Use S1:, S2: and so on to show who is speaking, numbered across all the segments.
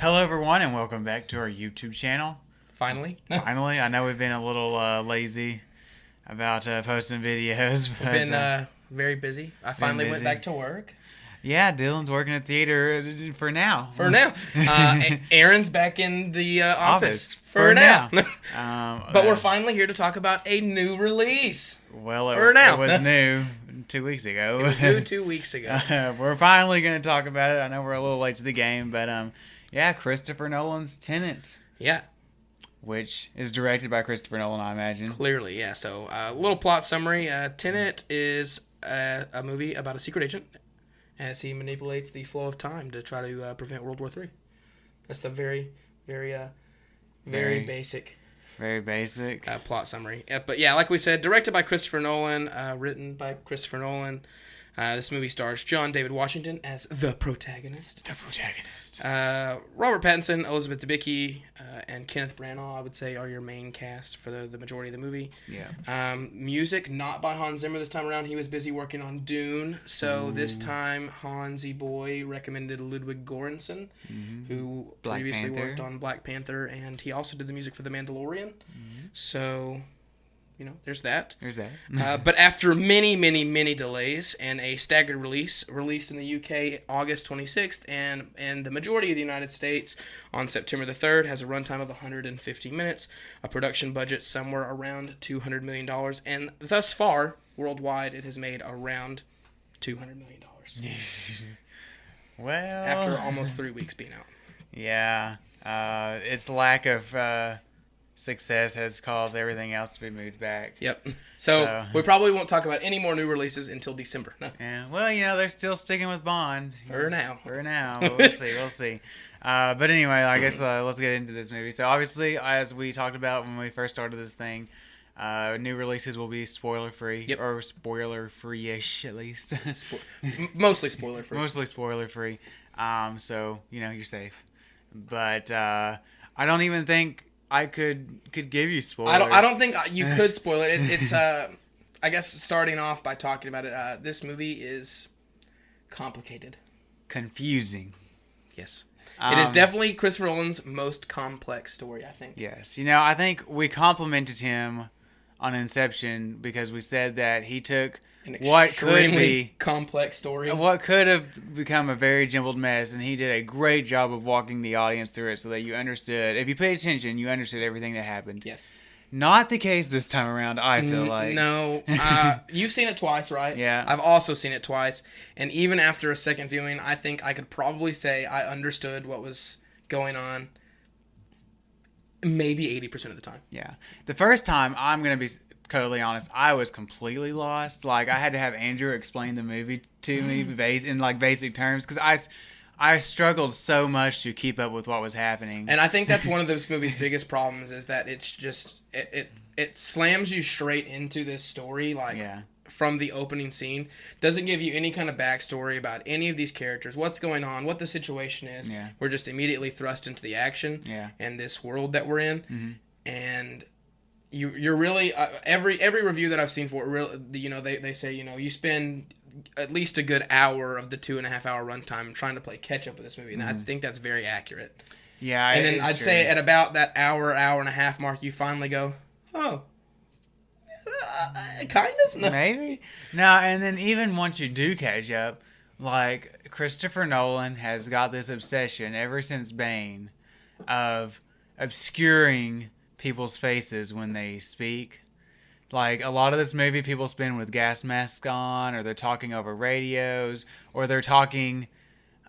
S1: Hello, everyone, and welcome back to our YouTube channel.
S2: Finally.
S1: Finally, I know we've been a little lazy about posting videos. But,
S2: We've been very busy. I finally went back to work.
S1: Yeah, Dylan's working at theater for now.
S2: Aaron's back in the office for now. But we're finally here to talk about a new release.
S1: Well, it was new 2 weeks ago.
S2: It was new 2 weeks ago.
S1: We're finally going to talk about it. I know we're a little late to the game, but yeah, Christopher Nolan's Tenet.
S2: Yeah.
S1: Which is directed by Christopher Nolan, I imagine.
S2: Clearly, yeah. So, a little plot summary. Tenet is a movie about a secret agent as he manipulates the flow of time to try to prevent World War III. That's the very basic.
S1: Very basic.
S2: Plot summary. But yeah, like we said, directed by Christopher Nolan, written by Christopher Nolan. This movie stars John David Washington as the protagonist. Robert Pattinson, Elizabeth Debicki, and Kenneth Branagh, I would say, are your main cast for the majority of the movie.
S1: Yeah.
S2: Music, not by Hans Zimmer this time around. He was busy working on Dune. So this time, Hansy boy recommended Ludwig Göransson, who previously worked on Black Panther, and he also did the music for The Mandalorian. So... there's that. But after many delays and a staggered released in the UK August 26th and the majority of the United States on September the 3rd, has a runtime of 150 minutes, a production budget somewhere around $200 million, and thus far, worldwide, it has made around $200 million.
S1: Well...
S2: After almost 3 weeks being out.
S1: Yeah. Its lack of... success has caused everything else to be moved back.
S2: Yep. So we probably won't talk about any more new releases until December. No.
S1: Yeah. Well, they're still sticking with Bond.
S2: For now.
S1: But we'll see. But anyway, I guess let's get into this movie. So obviously, as we talked about when we first started this thing, new releases will be spoiler-free.
S2: Yep.
S1: Or spoiler-free-ish, at least.
S2: Mostly spoiler-free.
S1: Mostly spoiler-free. So, you're safe. But I don't even think... I could give you spoilers.
S2: I don't think you could spoil it. It's I guess starting off by talking about it. This movie is complicated,
S1: confusing.
S2: Yes, it is definitely Christopher Nolan's most complex story, I think.
S1: Yes, I think we complimented him on Inception because we said that he took what could be
S2: complex story,
S1: what could have become a very jumbled mess, and he did a great job of walking the audience through it so that you understood. If you paid attention, you understood everything that happened.
S2: Yes.
S1: Not the case this time around, I feel like.
S2: No. You've seen it twice, right?
S1: Yeah.
S2: I've also seen it twice, and even after a second viewing, I think I could probably say I understood what was going on maybe 80% of the time.
S1: Yeah. The first time, I'm going to be... totally honest, I was completely lost. Like, I had to have Andrew explain the movie to me in basic terms because I struggled so much to keep up with what was happening.
S2: And I think that's one of this movie's biggest problems is that it's just it slams you straight into this story from the opening scene. Doesn't give you any kind of backstory about any of these characters, what's going on, what the situation is. Yeah. We're just immediately thrust into the action and this world that we're in, and You're really every review that I've seen for it, they say you spend at least a good hour of the 2.5 hour runtime trying to play catch up with this movie, and I think that's very accurate.
S1: Yeah,
S2: and then I'd say at about that hour and a half mark, you finally go, oh, kind of
S1: maybe no, and then even once you do catch up, like Christopher Nolan has got this obsession ever since Bane of obscuring people's faces when they speak. Like, a lot of this movie people spend with gas masks on, or they're talking over radios, or they're talking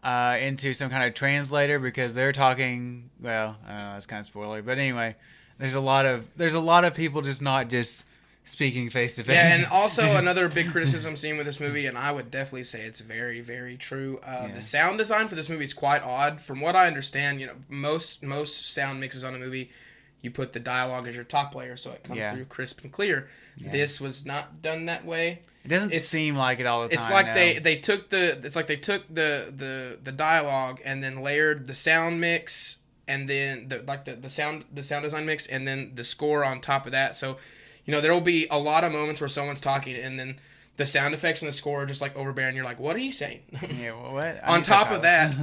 S1: into some kind of translator because they're talking, well, I don't know, that's kind of spoiler, but anyway, there's a lot of people just not just speaking face to face.
S2: Yeah, and also another big criticism seen with this movie, and I would definitely say it's very, very true. The sound design for this movie is quite odd. From what I understand, most sound mixes on a movie, you put the dialogue as your top layer so it comes through crisp and clear. Yeah. This was not done that way.
S1: It doesn't seem like it all the time.
S2: It's like they took the dialogue and then layered the sound mix and then the sound design mix and then the score on top of that. So, there will be a lot of moments where someone's talking and then the sound effects and the score are just like overbearing. You're like, what are you saying?
S1: Yeah, well, what?
S2: On top of that,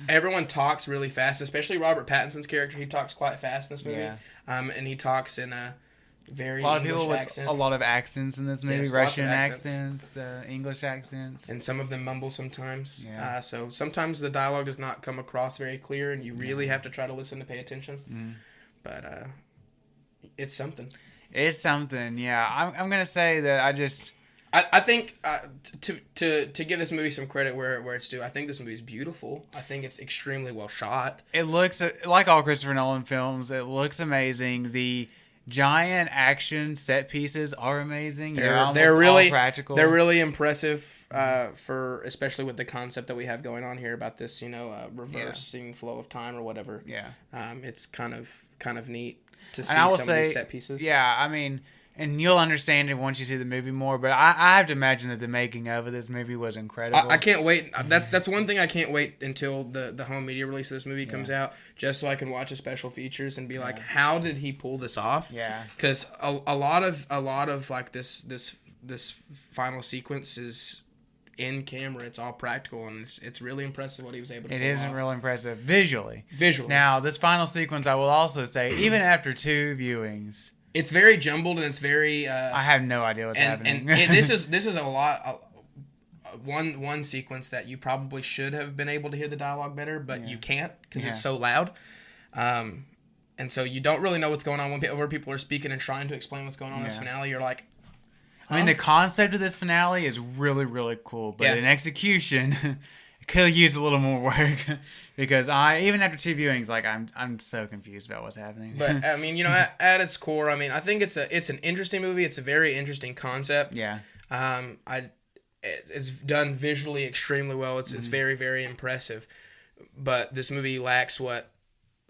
S2: everyone talks really fast, especially Robert Pattinson's character. He talks quite fast in this movie.
S1: Yeah.
S2: And he talks in a very
S1: A lot of
S2: English
S1: people with
S2: accent.
S1: a lot of accents in this movie.
S2: Yes, lots of
S1: Russian
S2: accents.
S1: accents, English accents.
S2: And some of them mumble sometimes.
S1: Yeah.
S2: So sometimes the dialogue does not come across very clear, and you really have to try to listen to pay attention. But it's something.
S1: It's something, yeah. I'm gonna say that
S2: I think to give this movie some credit where it's due, I think this movie is beautiful. I think it's extremely well shot.
S1: it looks like all Christopher Nolan films. It looks amazing. The giant action set pieces are amazing.
S2: They're really
S1: all practical.
S2: They're really impressive for especially with the concept that we have going on here about this, reversing flow of time or whatever.
S1: Yeah.
S2: It's kind of neat to see
S1: And I will
S2: some of
S1: say,
S2: these set pieces.
S1: yeah, I mean, and you'll understand it once you see the movie more. But I have to imagine that the making of this movie was incredible.
S2: I can't wait. That's one thing I can't wait until the home media release of this movie comes out, just so I can watch the special features and be like, how did he pull this off?
S1: Yeah.
S2: Because a lot of like this final sequence is in camera. It's all practical, and it's really impressive what he was able to pull
S1: It isn't
S2: off.
S1: real impressive visually.
S2: Visually.
S1: Now, this final sequence, I will also say, even after 2 viewings,
S2: It's very jumbled, and it's very.
S1: I have no idea what's happening.
S2: This is a lot. One sequence that you probably should have been able to hear the dialogue better, but you can't because it's so loud. And so you don't really know what's going on where people are speaking and trying to explain what's going on in this finale. You're like,
S1: I mean, the concept of this finale is really, really cool, but in execution, it could use a little more work because even after 2 viewings, like I'm so confused about what's happening.
S2: But I mean, at its core, I mean, I think it's an interesting movie. It's a very interesting concept.
S1: Yeah.
S2: It's done visually extremely well. It's very, very impressive. But this movie lacks what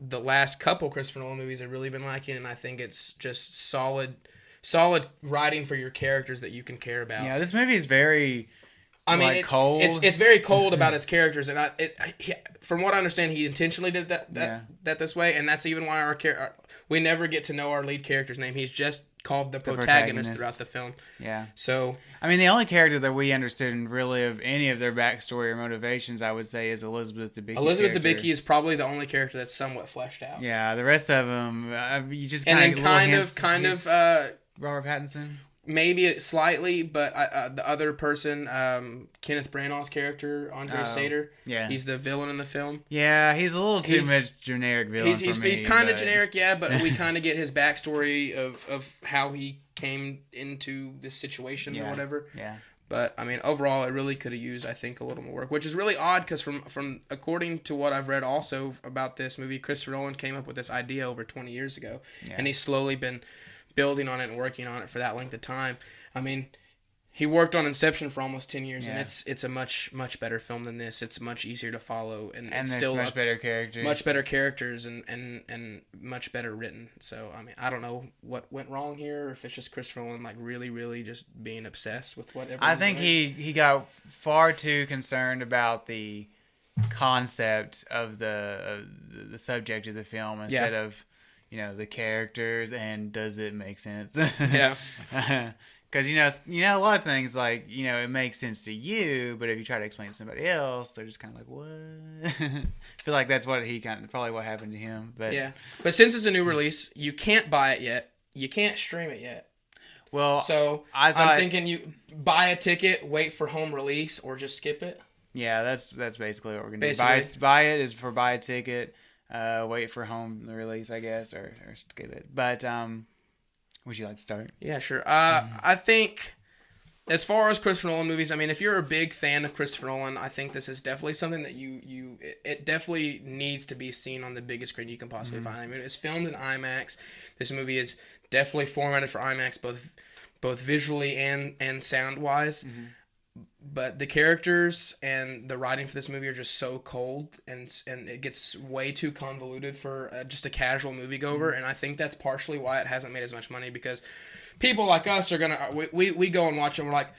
S2: the last couple Christopher Nolan movies have really been lacking, and I think it's just solid writing for your characters that you can care about.
S1: Yeah, this movie is very. It's cold.
S2: It's very cold about its characters, and from what I understand, he intentionally did that this way, and that's even why we never get to know our lead character's name. He's just called the protagonist throughout the film.
S1: Yeah.
S2: So
S1: I mean, the only character that we understood really of any of their backstory or motivations, I would say, is Elizabeth Debicki.
S2: Elizabeth Debicki is probably the only character that's somewhat fleshed out.
S1: Yeah, the rest of them, you just
S2: kind of
S1: Robert Pattinson.
S2: Maybe slightly, but the other person, Kenneth Branagh's character, Andre Sater, he's the villain in the film.
S1: Yeah, he's a little too much generic villain for me.
S2: He's kind of generic, yeah, but we kind of get his backstory of how he came into this situation or whatever.
S1: Yeah.
S2: But I mean, overall, it really could have used, I think, a little more work, which is really odd because from according to what I've read also about this movie, Christopher Nolan came up with this idea over 20 years ago, and he's slowly been building on it and working on it for that length of time. I mean, he worked on Inception for almost 10 years, and it's a much better film than this. It's much easier to follow, and it's still
S1: much better characters,
S2: and much better written. So I mean, I don't know what went wrong here, or if it's just Christopher Nolan like really just being obsessed with whatever.
S1: I think he got far too concerned about the concept of the subject of the film instead of the characters and does it make sense?
S2: Yeah.
S1: Because a lot of things like it makes sense to you, but if you try to explain it to somebody else, they're just kind of like, what? I feel like that's what probably what happened to him. But
S2: yeah, but since it's a new release, you can't buy it yet. You can't stream it yet.
S1: Well,
S2: so I'm thinking you buy a ticket, wait for home release, or just skip it.
S1: Yeah, that's basically what we're gonna do. Buy it is for buy a ticket. Wait for home release, I guess, or skip it. But would you like to start?
S2: Yeah, sure. I think as far as Christopher Nolan movies, I mean, if you're a big fan of Christopher Nolan, I think this is definitely something that it definitely needs to be seen on the biggest screen you can possibly find. I mean, it's filmed in IMAX. This movie is definitely formatted for IMAX, both visually and sound wise. But the characters and the writing for this movie are just so cold, and it gets way too convoluted for just a casual moviegoer. And I think that's partially why it hasn't made as much money, because people like us are gonna we go and watch it and we're like,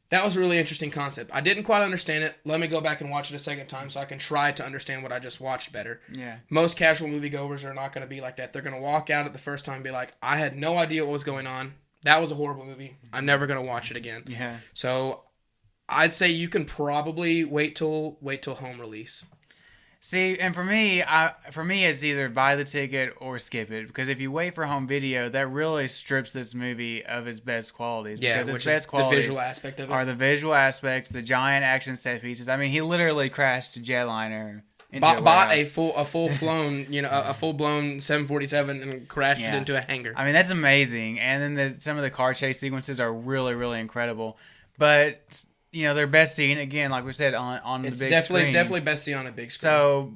S2: that was a really interesting concept. I didn't quite understand it. Let me go back and watch it a second time so I can try to understand what I just watched better.
S1: Yeah.
S2: Most casual moviegoers are not going to be like that. They're going to walk out at the first time and be like, I had no idea what was going on. That was a horrible movie. I'm never going to watch it again.
S1: Yeah.
S2: So I'd say you can probably wait till home release.
S1: See, and for me, it's either buy the ticket or skip it. Because if you wait for home video, that really strips this movie of its best qualities.
S2: Yeah,
S1: because its
S2: which
S1: best
S2: is the
S1: qualities
S2: visual aspect of it.
S1: are the visual aspects, the giant action set pieces. I mean, he literally crashed a jetliner into a
S2: Bought a
S1: warehouse.
S2: full flown, a full blown 747 and crashed it
S1: Yeah.
S2: into a hangar.
S1: I mean, that's amazing. And then some of the car chase sequences are really, really incredible. But they're best seen again, like we said, on the
S2: It's
S1: big screen.
S2: definitely best seen on a big screen.
S1: So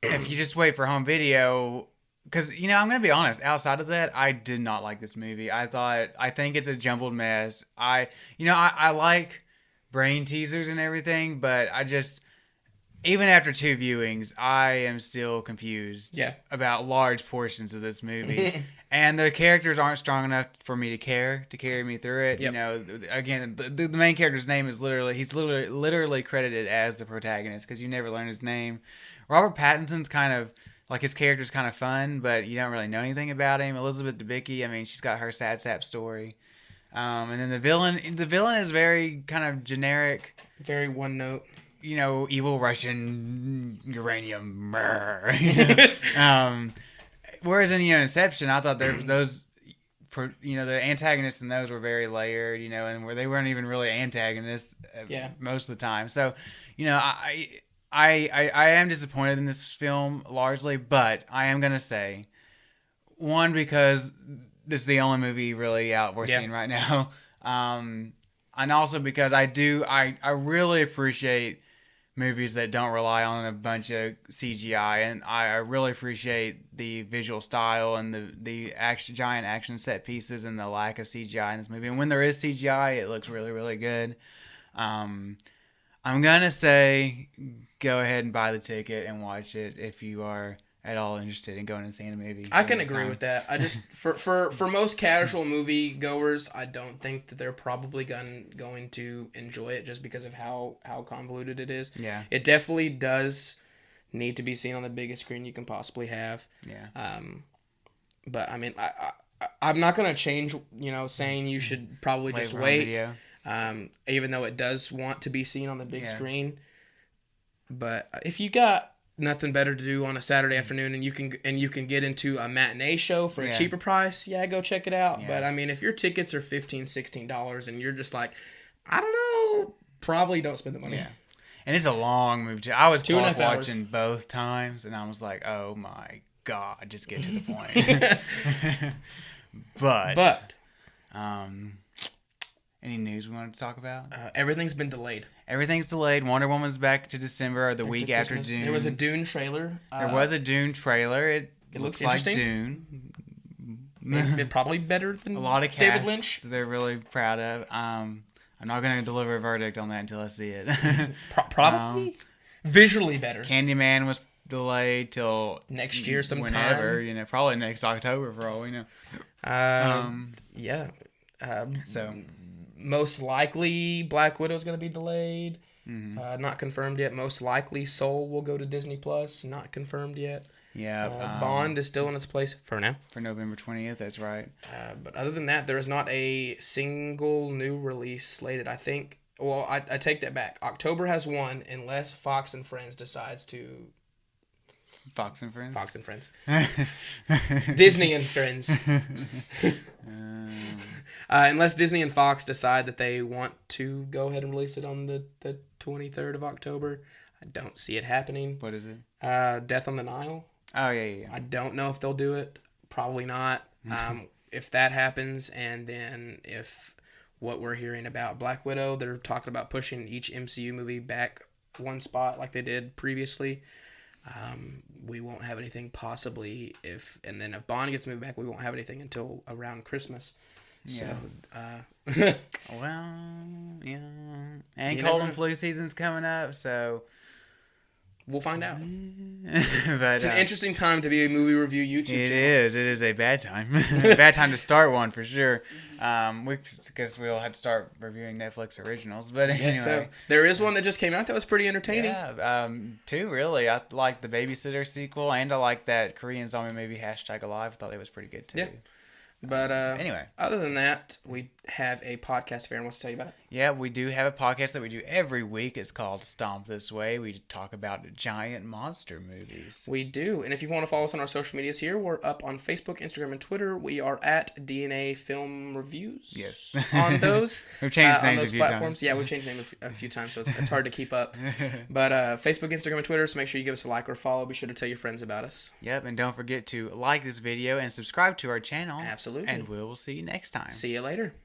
S1: if you just wait for home video, because I'm gonna be honest, outside of that, I did not like this movie. I think it's a jumbled mess. I like brain teasers and everything, but I just, even after 2 viewings, I am still confused about large portions of this movie. And the characters aren't strong enough for me to carry me through it.
S2: Yep.
S1: Again, the main character's name is literally credited as the protagonist because you never learn his name. Robert Pattinson's kind of, like, his character's kind of fun, but you don't really know anything about him. Elizabeth Debicki, I mean, she's got her sad sap story. And then the villain is very kind of generic.
S2: Very one note.
S1: Evil Russian uranium. Whereas in Inception, I thought those, the antagonists in those were very layered, and where they weren't even really antagonists most of the time. So, I am disappointed in this film largely, but I am gonna say, one, because this is the only movie really out we're seeing right now, and also because I really appreciate movies that don't rely on a bunch of CGI, and I really appreciate the visual style and the giant action set pieces and the lack of CGI in this movie. And when there is CGI, it looks really, really good. I'm gonna say go ahead and buy the ticket and watch it if you are at all interested in going and seeing a movie.
S2: I can agree with that. I just for most casual movie goers, I don't think that they're probably going to enjoy it just because of how convoluted it is.
S1: Yeah.
S2: It definitely does need to be seen on the biggest screen you can possibly have.
S1: Yeah.
S2: But I mean, I'm not gonna change. Saying you should probably just wait. Even though it does want to be seen on the big screen. But if you got nothing better to do on a Saturday afternoon and you can get into a matinee show for a cheaper price, go check it out. But I mean, if your tickets are $15-$16 and you're just like, I don't know, probably don't spend the money.
S1: And it's a long movie too. I was
S2: 2.5 hours.
S1: watching both times and I was like, oh my god, just get to the point. but any news we wanted to talk about?
S2: Everything's been delayed.
S1: Everything's delayed. Wonder Woman's back to December or the week after Dune.
S2: There was a Dune trailer.
S1: It looks like Dune.
S2: It's probably better than
S1: a lot of casts
S2: David Lynch.
S1: They're really proud of. I'm not going to deliver a verdict on that until I see it.
S2: Probably visually better.
S1: Candyman was delayed till
S2: next year sometime.
S1: Whenever, probably next October for all we know.
S2: So most likely Black Widow's going to be delayed. Mm-hmm. Not confirmed yet. Most likely Soul will go to Disney Plus. Not confirmed yet.
S1: Yeah.
S2: Bond is still in its place for now.
S1: For November 20th, that's right.
S2: But other than that, there is not a single new release slated. I think. Well, I take that back. October has one, unless Fox and Friends decides to.
S1: Fox and Friends.
S2: Disney and Friends. Unless Disney and Fox decide that they want to go ahead and release it on the 23rd of October, I don't see it happening.
S1: What is it?
S2: Death on the Nile.
S1: Oh, yeah.
S2: I don't know if they'll do it. Probably not. If that happens, and then if what we're hearing about Black Widow, they're talking about pushing each MCU movie back one spot like they did previously. We won't have anything possibly if Bond gets moved back, we won't have anything until around Christmas.
S1: Yeah.
S2: So,
S1: well, yeah. And cold and flu season's coming up, so
S2: we'll find out.
S1: But,
S2: it's an interesting time to be a movie review YouTube channel.
S1: It is a bad time. A bad time to start one for sure. Because we'll have to start reviewing Netflix originals. But anyway.
S2: So there is one that just came out that was pretty entertaining.
S1: Yeah, two really. I like the Babysitter sequel, and I like that Korean zombie movie #Alive. I thought it was pretty good too.
S2: Yeah. But
S1: anyway,
S2: other than that, we have a podcast. Farron wants to tell you about it.
S1: Yeah, we do have a podcast that we do every week. It's called Stomp This Way. We talk about giant monster movies.
S2: We do. And if you want to follow us on our social medias here, we're up on Facebook, Instagram, and Twitter. We are at DNA Film Reviews.
S1: Yes.
S2: On those.
S1: We've changed names
S2: on those
S1: a few
S2: platforms.
S1: times.
S2: Yeah, we've changed names a few times, so it's hard to keep up. But Facebook, Instagram, and Twitter, so make sure you give us a like or follow. Be sure to tell your friends about us.
S1: Yep, and don't forget to like this video and subscribe to our channel.
S2: Absolutely.
S1: And we'll see you next time.
S2: See you later.